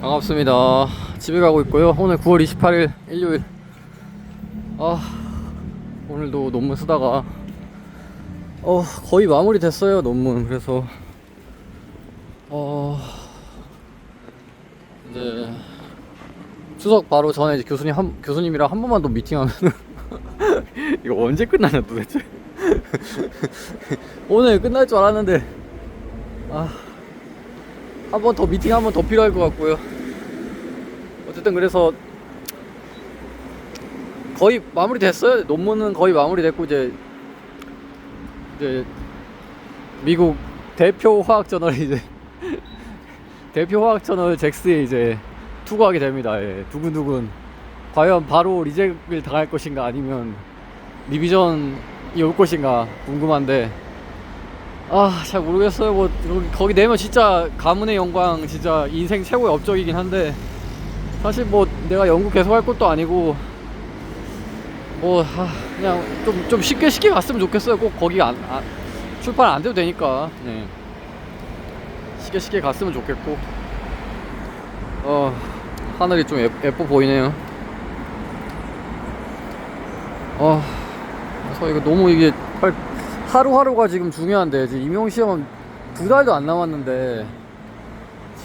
반갑습니다. 집에 가고 있고요. 오늘 9월 28일 일요일. 오늘도 논문 쓰다가 거의 마무리 됐어요, 논문. 그래서 이제 추석 바로 전에 이제 교수님이랑 한 번만 더 미팅하면 이거 언제 끝나냐 도대체. 오늘 끝날 줄 알았는데 한 번 더 미팅 한 번 더 필요할 것 같고요. 어쨌든 그래서 거의 마무리 됐어요. 논문은 거의 마무리 됐고 이제 미국 대표 화학 저널 대표 화학 저널 잭스에 이제 투고하게 됩니다. 예, 두근두근 과연 바로 리젝을 당할 것인가 아니면 리비전이 올 것인가 궁금한데 잘 모르겠어요. 뭐 거기 내면 진짜 가문의 영광, 진짜 인생 최고의 업적이긴 한데 사실 뭐 내가 연구 계속 할 것도 아니고 뭐 그냥 좀 쉽게 갔으면 좋겠어요. 꼭 거기 출판 안 돼도 되니까. 네. 쉽게 갔으면 좋겠고 하늘이 좀 예뻐 보이네요. 그래서 이거 너무 이게 하루하루가 지금 중요한데 지금 임용시험 2달도 안 남았는데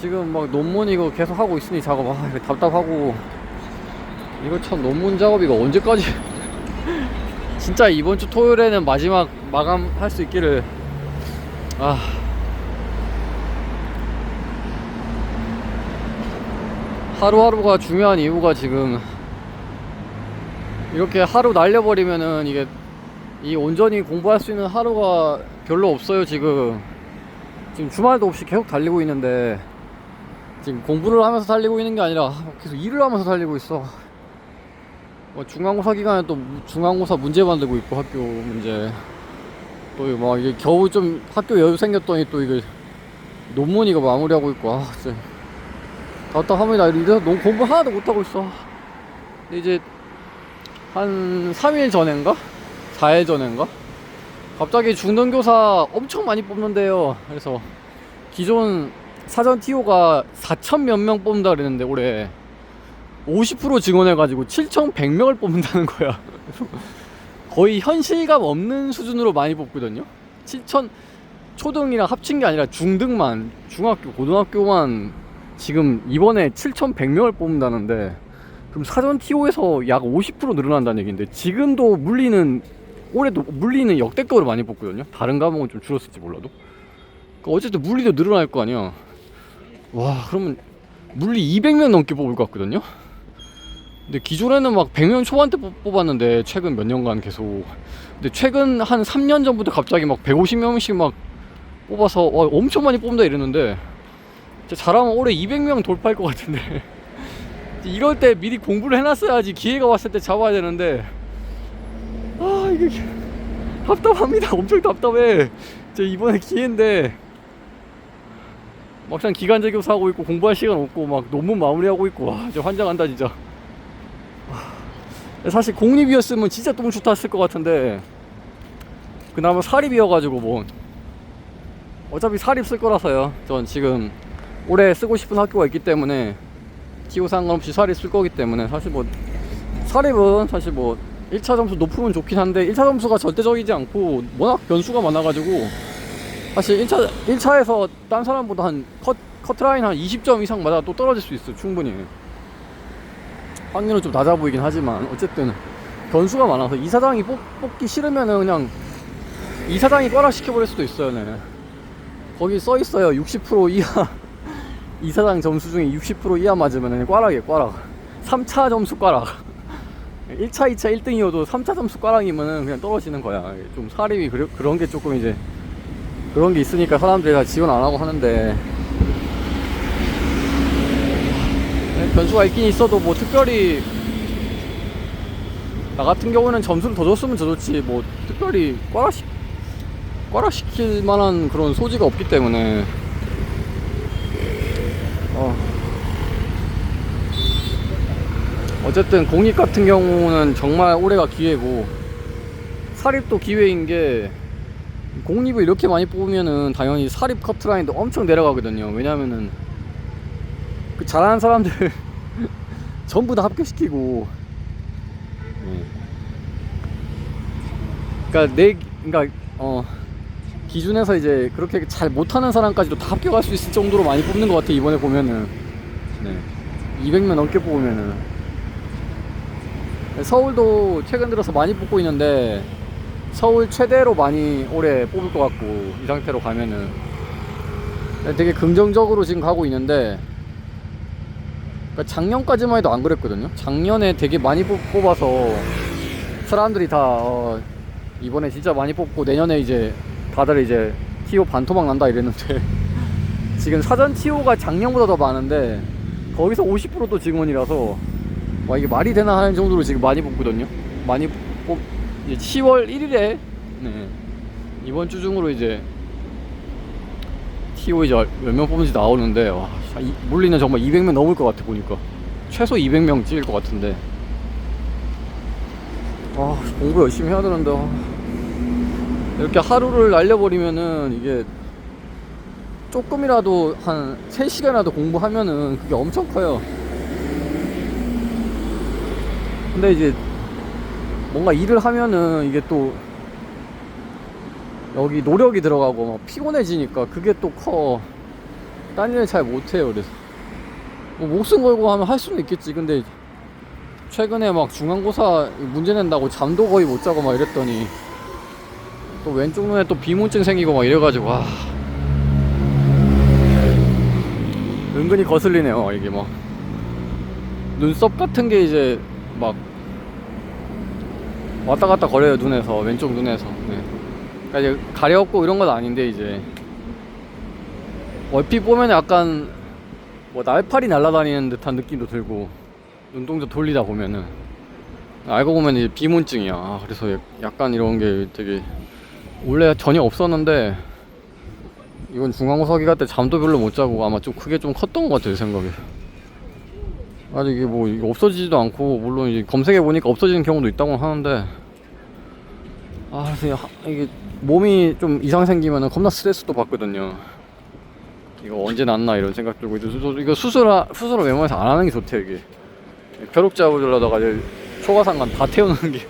지금 막 논문 이거 계속 하고 있으니 작업 이거 답답하고 이거 참 논문 작업 이거 언제까지 진짜 이번 주 토요일에는 마지막 마감할 수 있기를. 하루하루가 중요한 이유가 지금 이렇게 하루 날려버리면은 이게 온전히 공부할 수 있는 하루가 별로 없어요. 지금 주말도 없이 계속 달리고 있는데 지금 공부를 하면서 달리고 있는 게 아니라 계속 일을 하면서 달리고 있어. 중간고사 기간에 또 중간고사 문제 만들고 있고 학교 문제 또 막 이게 겨우 좀 학교 여유 생겼더니 또 이게 논문 이거 마무리하고 있고 진짜 답답합니다. 이래서 너무 공부 하나도 못하고 있어. 근데 이제 한 3일 전인가? 4일 전인가? 갑자기 중등교사 엄청 많이 뽑는데요. 그래서 기존 사전 TO가 4천 몇 명 뽑는다 그랬는데 올해 50% 증원해가지고 7,100명을 뽑는다는 거야. 거의 현실감 없는 수준으로 많이 뽑거든요. 7천 초등이랑 합친 게 아니라 중등만, 중학교, 고등학교만 지금 이번에 7,100명을 뽑는다는데 그럼 사전 TO에서 약 50% 늘어난다는 얘기인데 지금도 올해도 물리는 역대급으로 많이 뽑거든요. 다른 과목은 좀 줄었을지 몰라도. 어쨌든 물리도 늘어날 거 아니야. 그러면 물리 200명 넘게 뽑을 것 같거든요. 근데 기존에는 막 100명 초반대 뽑았는데 최근 몇 년간 계속. 근데 최근 한 3년 전부터 갑자기 막 150명씩 막 뽑아서 엄청 많이 뽑는다 이랬는데 잘하면 올해 200명 돌파할 것 같은데 이럴 때 미리 공부를 해놨어야지 기회가 왔을 때 잡아야 되는데 이게 답답합니다. 엄청 답답해. 이번에 기회인데 막상 기간제 교사 하고 있고 공부할 시간 없고 막 논문 마무리하고 있고 진짜 환장한다 진짜. 사실 공립이었으면 진짜 똥 좋았을 것 같은데 그나마 사립이어가지고 뭐 어차피 사립 쓸 거라서요. 전 지금 올해 쓰고 싶은 학교가 있기 때문에 기호 상관없이 사립 쓸 거기 때문에 사실 뭐 사립은 사실 뭐 1차 점수 높으면 좋긴 한데 1차 점수가 절대적이지 않고 워낙 변수가 많아가지고 사실 1차에서 딴 사람보다 한 커트라인 한 20점 이상 맞아 또 떨어질 수 있어. 충분히 확률은 좀 낮아 보이긴 하지만 어쨌든 변수가 많아서 이사장이 뽑기 싫으면은 그냥 이사장이 꽈락 시켜버릴 수도 있어요. 네. 거기 써있어요. 60% 이하 이사장 점수 중에 60% 이하 맞으면 꽈락이에요. 꽈락. 3차 점수 꽈락. 1차 2차 1등이어도 3차 점수 꽈락이면은 그냥 떨어지는 거야. 좀 사립이 그런 게 조금 이제 그런 게 있으니까 사람들이 다 지원 안 하고 하는데 변수가 있긴 있어도 뭐 특별히 나 같은 경우는 점수를 더 줬으면 더 좋지 뭐 특별히 꽈락 시킬 만한 그런 소지가 없기 때문에 어쨌든 공립 같은 경우는 정말 올해가 기회고 사립도 기회인 게 공립을 이렇게 많이 뽑으면은 당연히 사립 커트라인도 엄청 내려가거든요. 왜냐면은 그 잘하는 사람들 전부 다 합격시키고. 그러니까 기준에서 이제 그렇게 잘 못하는 사람까지도 다 합격할 수 있을 정도로 많이 뽑는 것 같아 이번에 보면은. 200명 넘게 뽑으면은. 서울도 최근 들어서 많이 뽑고 있는데 서울 최대로 많이 올해 뽑을 것 같고, 이 상태로 가면은 되게 긍정적으로 지금 가고 있는데, 그러니까 작년까지만 해도 안 그랬거든요. 작년에 되게 많이 뽑아서 사람들이 다 이번에 진짜 많이 뽑고 내년에 이제 다들 이제 TO 반토막 난다 이랬는데 지금 사전 TO가 작년보다 더 많은데 거기서 50%도 직원이라서 와, 이게 말이 되나 하는 정도로 지금 많이 뽑거든요. 많이 이제 10월 1일에 이번 주 중으로 이제 TO 이제 몇 명 뽑는지 나오는데, 와, 물리는 정말 200명 넘을 것 같아 보니까. 최소 200명 찍을 것 같은데. 공부 열심히 해야 되는데. 이렇게 하루를 날려버리면은 이게 조금이라도 한 3시간이라도 공부하면은 그게 엄청 커요. 근데 이제 뭔가 일을 하면은 이게 또 여기 노력이 들어가고 막 피곤해지니까 그게 또 커. 딴 일을 잘 못해요. 그래서 뭐 목숨 걸고 하면 할 수는 있겠지. 근데 최근에 막 중간고사 문제 낸다고 잠도 거의 못 자고 막 이랬더니 또 왼쪽 눈에 또 비문증 생기고 막 이래가지고, 와, 은근히 거슬리네요. 이게 막 눈썹 같은 게 이제 막 왔다 갔다 거려요. 눈에서, 왼쪽 눈에서. 그러니까 이제 가렵고 이런 건 아닌데, 이제 얼핏 보면 약간 뭐 날파리 날아다니는 듯한 느낌도 들고, 눈동자 돌리다 보면은 알고 보면 이제 비문증이야. 그래서 약간 이런 게 되게 원래 전혀 없었는데 이번 중간고사 기간 때 잠도 별로 못 자고 아마 좀 그게 좀 컸던 것 같아요, 생각에. 아직 이게 뭐 이게 없어지지도 않고, 물론 이제 검색해 보니까 없어지는 경우도 있다고 하는데, 그래서 이게 몸이 좀 이상 생기면은 겁나 스트레스도 받거든요. 이거 언제 낫나 이런 생각 들고, 이거 수술을 웬만해서 안 하는 게 좋대요. 이게 벼룩 잡으려다가 이제 초과상관 다 태우는 게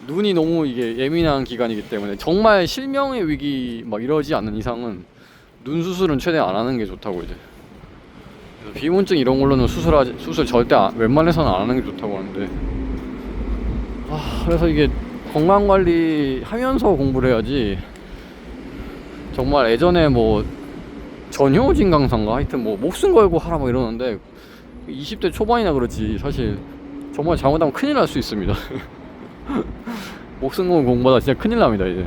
눈이 너무 이게 예민한 기간이기 때문에, 정말 실명의 위기 막 이러지 않는 이상은 눈 수술은 최대한 안 하는 게 좋다고. 이제 그래서 비문증 이런 걸로는 수술 절대 웬만해서는 안 하는 게 좋다고 하는데, 그래서 이게 건강관리 하면서 공부를 해야지. 정말 예전에 뭐 전효진 강사인가 하여튼 뭐 목숨 걸고 하라 뭐 이러는데, 20대 초반이나 그렇지 사실 정말 잘못하면 큰일 날 수 있습니다. 목숨 걸고 공부하다 진짜 큰일 납니다. 이제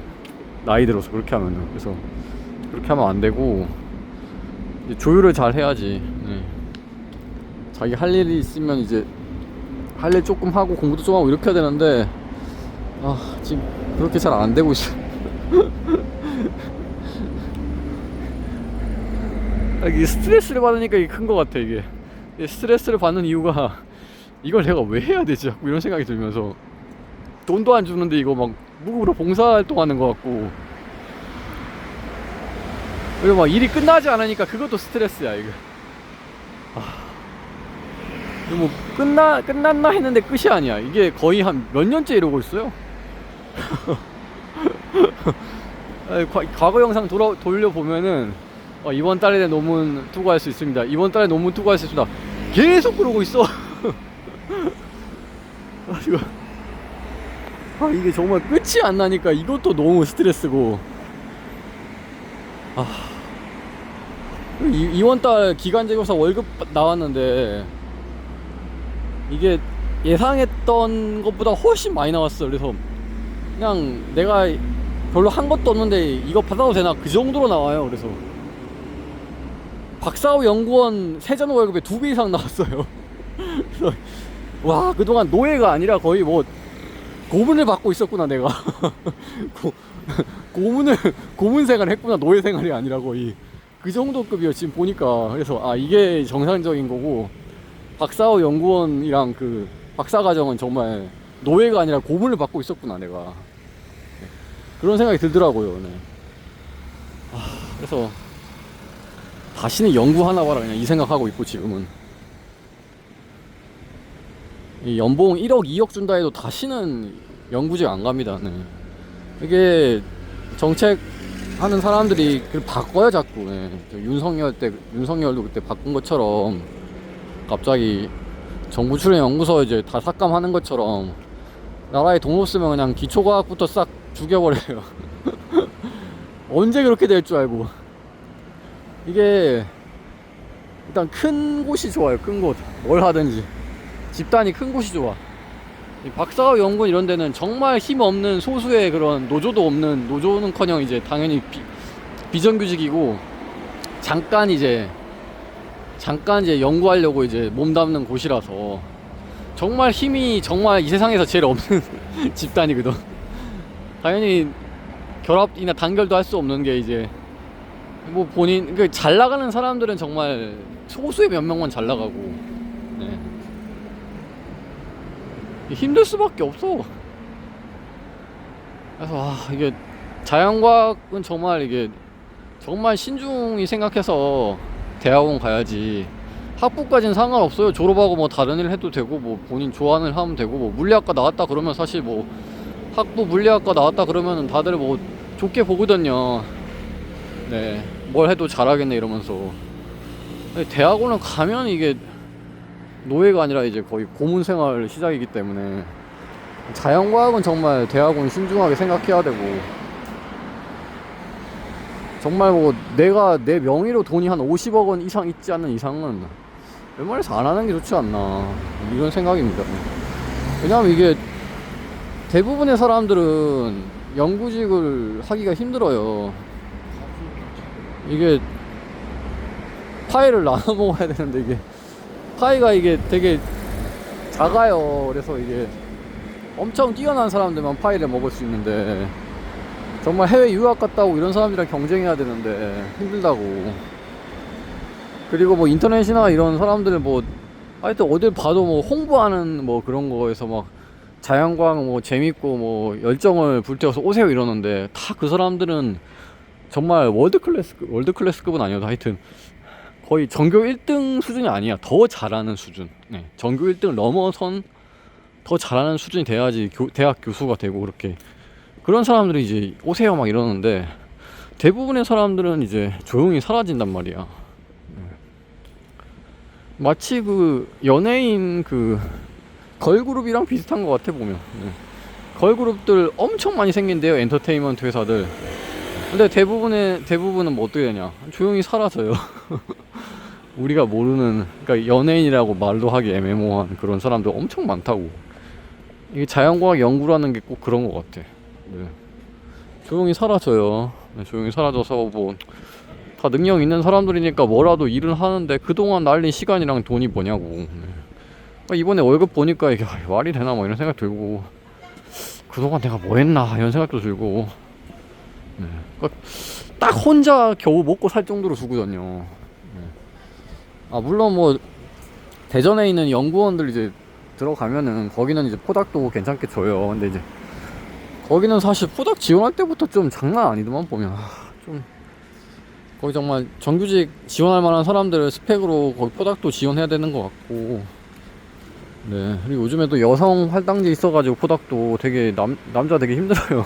나이 들어서 그렇게 하면은. 그래서 그렇게 하면 안 되고 이제 조율을 잘 해야지. 자기 할 일이 있으면 이제 할 일 조금 하고 공부도 좀 하고 이렇게 해야 되는데, 지금 그렇게 잘 안 되고 있어. 이게 스트레스를 받으니까 이게 큰 것 같아. 이게 스트레스를 받는 이유가 이걸 내가 왜 해야 되지? 이런 생각이 들면서, 돈도 안 주는데 이거 막 무급으로 봉사활동하는 것 같고, 그리고 막 일이 끝나지 않으니까 그것도 스트레스야. 이거 뭐 끝났나 했는데 끝이 아니야. 이게 거의 한 몇 년째 이러고 있어요. 과거 영상 돌려보면은 이번 달에 논문 투고할 수 있습니다. 이번 달에 논문 투고할 수 있습니다. 계속 그러고 있어. 이게 정말 끝이 안 나니까 이것도 너무 스트레스고. 이번 달 기간제교사 월급 나왔는데 이게 예상했던 것보다 훨씬 많이 나왔어. 그래서 그냥 내가 별로 한 것도 없는데 이거 받아도 되나 그 정도로 나와요. 그래서 박사후 연구원 세전 월급의 2배 이상 나왔어요. 그래서 와, 그동안 노예가 아니라 거의 뭐 고문을 받고 있었구나 내가. 고문 생활을 했구나, 노예 생활이 아니라 거의 그 정도 급이요 지금 보니까. 그래서 이게 정상적인 거고, 박사후 연구원이랑 그 박사과정은 정말 노예가 아니라 고문을 받고 있었구나 내가. 그런 생각이 들더라고요. 그래서 다시는 연구하나 봐라 그냥 이 생각하고 있고 지금은 이 연봉 1억 2억 준다 해도 다시는 연구직 안 갑니다. 네. 이게 정책 하는 사람들이 그걸 바꿔야 자꾸. 네. 윤석열도 그때 바꾼 것처럼 갑자기 정부 출연 연구소 이제 다 삭감하는 것처럼 나라에 돈 없으면 그냥 기초과학부터 싹 죽여버려요. 언제 그렇게 될 줄 알고. 이게 일단 큰 곳이 좋아요. 큰 곳. 뭘 하든지 집단이 큰 곳이 좋아. 박사과 연구원 이런 데는 정말 힘 없는 소수의 그런 노조도 없는, 노조는커녕 이제 당연히 비정규직이고 잠깐 이제 연구하려고 이제 몸담는 곳이라서 정말 힘이 정말 이 세상에서 제일 없는 집단이거든. 당연히 결합이나 단결도 할 수 없는 게 이제 뭐 본인 잘 나가는 사람들은 정말 소수의 몇 명만 잘 나가고. 네. 힘들 수밖에 없어. 그래서 이게 자연과학은 정말 이게 정말 신중히 생각해서 대학원 가야지. 학부까지는 상관없어요. 졸업하고 뭐 다른 일 해도 되고 뭐 본인 좋아하는 일 하면 되고 뭐 물리학과 나왔다 그러면 사실 뭐 학부 물리학과 나왔다 그러면은 다들 뭐 좋게 보거든요. 네, 뭘 해도 잘하겠네 이러면서. 대학원을 가면 이게 노예가 아니라 이제 거의 고문 생활 시작이기 때문에 자연과학은 정말 대학원 신중하게 생각해야 되고, 정말 뭐 내가 내 명의로 돈이 한 50억 원 이상 있지 않는 이상은 웬만해서 안 하는 게 좋지 않나 이런 생각입니다. 왜냐면 이게 대부분의 사람들은 연구직을 하기가 힘들어요. 이게 파이를 나눠 먹어야 되는데 이게 파이가 이게 되게 작아요. 그래서 이게 엄청 뛰어난 사람들만 파이를 먹을 수 있는데 정말 해외 유학 갔다 오고 이런 사람들이랑 경쟁해야 되는데 힘들다고. 그리고 뭐 인터넷이나 이런 사람들 뭐 하여튼 어딜 봐도 뭐 홍보하는 뭐 그런 거에서 막 자연과학 뭐 재밌고 뭐 열정을 불태워서 오세요 이러는데 다 그 사람들은 정말 월드클래스급은 아니어도 하여튼 거의 전교 1등 수준이 아니야. 더 잘하는 수준. 네. 전교 1등을 넘어선 더 잘하는 수준이 돼야지 대학 교수가 되고 그렇게. 그런 사람들이 이제 오세요 막 이러는데 대부분의 사람들은 이제 조용히 사라진단 말이야. 마치 그 연예인 그 걸그룹이랑 비슷한 것 같아 보면. 걸그룹들 엄청 많이 생긴대요, 엔터테인먼트 회사들. 근데 대부분은 뭐 어떻게 되냐, 조용히 사라져요. 우리가 모르는, 그러니까 연예인이라고 말도 하기 애매모호한 그런 사람들 엄청 많다고. 이게 자연과학 연구라는 게 꼭 그런 것 같아. 네. 조용히 사라져요. 네, 조용히 사라져서 뭐 다 능력 있는 사람들이니까 뭐라도 일을 하는데 그동안 날린 시간이랑 돈이 뭐냐고. 네. 그러니까 이번에 월급 보니까 이게 말이 되나 뭐 이런 생각 들고, 그동안 내가 뭐 했나 이런 생각도 들고. 네. 그러니까 딱 혼자 겨우 먹고 살 정도로 주거든요. 네. 아 물론 뭐 대전에 있는 연구원들 이제 들어가면은 거기는 이제 포닥도 괜찮게 줘요. 근데 이제 거기는 사실 포닥 지원할 때부터 좀 장난 아니더만 보면. 좀 거기 정말 정규직 지원할 만한 사람들을 스펙으로 거기 포닥도 지원해야 되는 것 같고. 네. 그리고 요즘에 또 여성 할당제 있어가지고 포닥도 되게 남자 되게 힘들어요.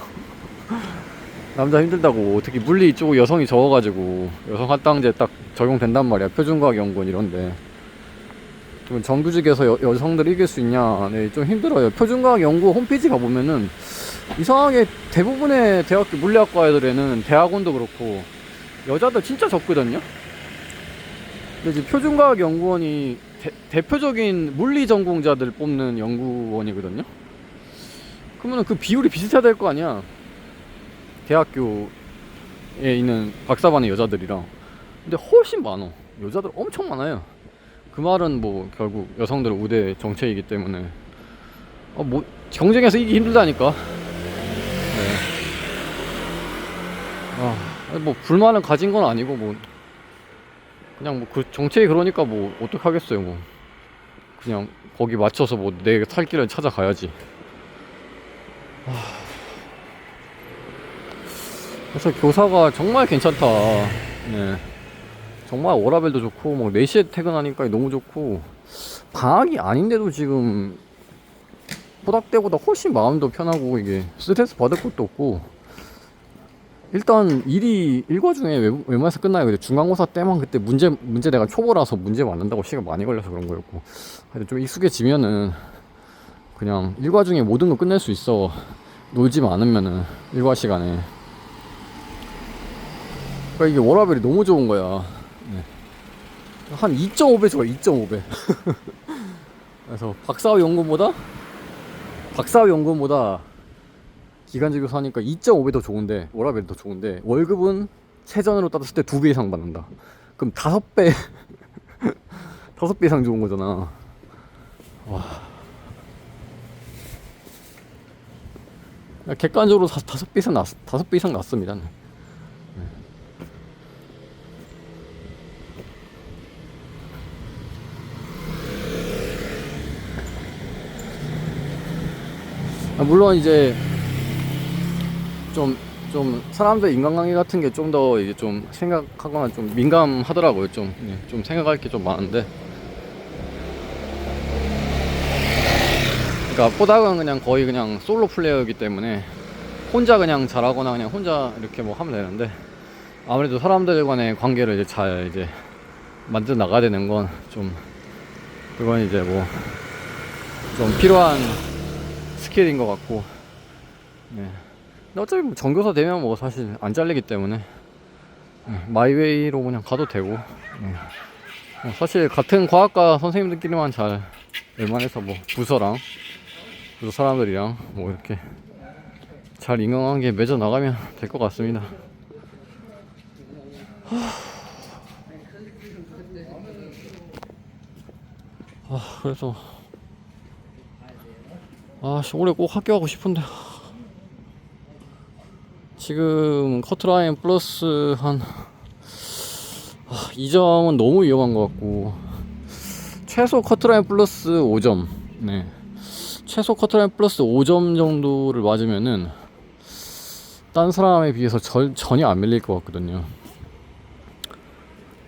남자 힘들다고. 특히 물리 이쪽 여성이 적어가지고 여성 할당제 딱 적용된단 말이야. 표준과학 연구원 이런데. 좀 정규직에서 여성들 이길 수 있냐? 네, 좀 힘들어요. 표준과학 연구 홈페이지 가보면은 이상하게 대부분의 대학교 물리학과 애들에는 대학원도 그렇고 여자들 진짜 적거든요. 근데 이제 표준과학 연구원이 대표적인 물리 전공자들 뽑는 연구원이거든요. 그러면 그 비율이 비슷해야 될 거 아니야. 대학교에 있는 박사반의 여자들이랑. 근데 훨씬 많어. 여자들 엄청 많아요. 그 말은 뭐 결국 여성들의 우대 정책이기 때문에 뭐 경쟁에서 이기기 힘들다니까. 네. 뭐 불만을 가진 건 아니고 뭐 그냥 뭐 그 정책이 그러니까 뭐 어떡하겠어요. 뭐 그냥 거기 맞춰서 뭐 내 살 길을 찾아가야지. 그래서 교사가 정말 괜찮다. 네. 정말 워라밸도 좋고 뭐 4시에 퇴근하니까 너무 좋고, 방학이 아닌데도 지금 포닥 때보다 훨씬 마음도 편하고 이게 스트레스 받을 것도 없고. 일단 일이 일과 중에 웬만해서 끝나요. 근데 중간고사 때만 그때 문제 내가 초보라서 문제 맞는다고 시간 많이 걸려서 그런 거였고, 하여튼 좀 익숙해지면은 그냥 일과 중에 모든 거 끝낼 수 있어. 놀지만 않으면은 일과 시간에. 그러니까 이게 워라밸이 너무 좋은 거야. 네. 한 2.5배 좋아, 2.5배. 그래서 박사학위 연금보다 기간제 교수 하니까 2.5배 더 좋은데, 워라밸이 더 좋은데, 월급은 세전으로 따졌을 때 2배 이상 받는다. 그럼 5배 5배 이상 좋은 거잖아. 와. 객관적으로 5배 이상 낫습니다. 물론 이제 좀 사람들 인간관계 같은 게 좀 더 이제 좀 생각하거나 좀 민감하더라고요. 좀 생각할 게 좀 많은데, 그러니까 포닥은 그냥 거의 그냥 솔로 플레이어이기 때문에 혼자 그냥 잘하거나 그냥 혼자 이렇게 뭐 하면 되는데, 아무래도 사람들 간의 관계를 이제 잘 이제 만들어 나가야 되는 건 좀, 그건 이제 뭐 좀 필요한 스킬인 것 같고. 네. 근데 어차피 뭐 전교사 되면 뭐 사실 안 잘리기 때문에 마이웨이로 그냥 가도 되고. 사실 같은 과학과 선생님들끼리만 잘 웬만해서 뭐 부서 사람들이랑 뭐 이렇게 잘 인간관계 맺어 나가면 될 것 같습니다. 그래서 올해 꼭 학교 가고 싶은데, 지금 커트라인 플러스 한 2점은 너무 위험한 것 같고, 최소 커트라인 플러스 5점, 네, 최소 커트라인 플러스 5점 정도를 맞으면은 딴 사람에 비해서 전혀 안 밀릴 것 같거든요.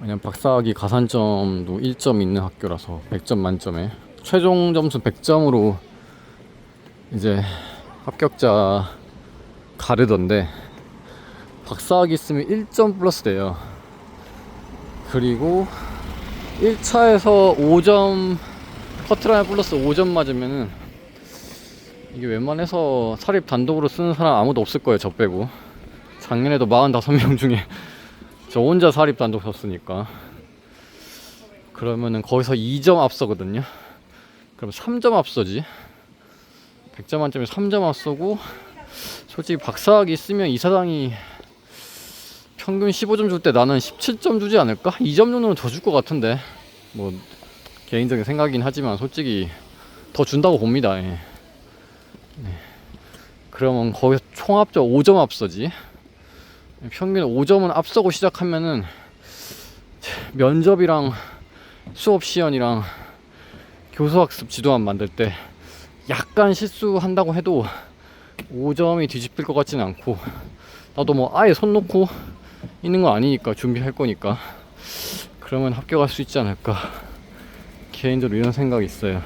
왜냐면 박사학위 가산점도 1점 있는 학교라서 100점 만점에 최종 점수 100점으로 이제 합격자 가르던데, 박사학위 있으면 1점 플러스 돼요. 그리고 1차에서 5점 커트라인 플러스 5점 맞으면은 이게 웬만해서 사립 단독으로 쓰는 사람 아무도 없을 거예요, 저 빼고. 작년에도 45명 중에 저 혼자 사립 단독 썼으니까. 그러면은 거기서 2점 앞서거든요. 그럼 3점 앞서지. 100점 만점에 3점 앞서고, 솔직히 박사학위 있으면 이사장이 평균 15점 줄 때 나는 17점 주지 않을까? 2점 정도는 더 줄 것 같은데, 뭐 개인적인 생각이긴 하지만 솔직히 더 준다고 봅니다. 예. 네. 그러면 거기서 총합적 5점 앞서지. 평균 5점은 앞서고 시작하면은 면접이랑 수업 시연이랑 교수학습 지도안 만들 때 약간 실수한다고 해도 5점이 뒤집힐 것 같지는 않고, 나도 뭐 아예 손 놓고 있는 거 아니니까, 준비할 거니까 그러면 합격할 수 있지 않을까, 개인적으로 이런 생각이 있어요.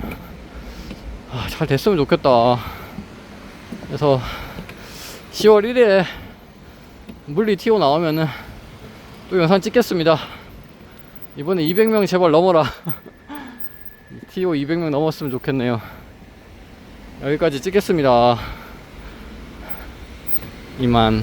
잘 됐으면 좋겠다. 그래서 10월 1일에 물리 TO 나오면은 또 영상 찍겠습니다. 이번에 200명 제발 넘어라. TO 200명 넘었으면 좋겠네요. 여기까지 찍겠습니다. 이만.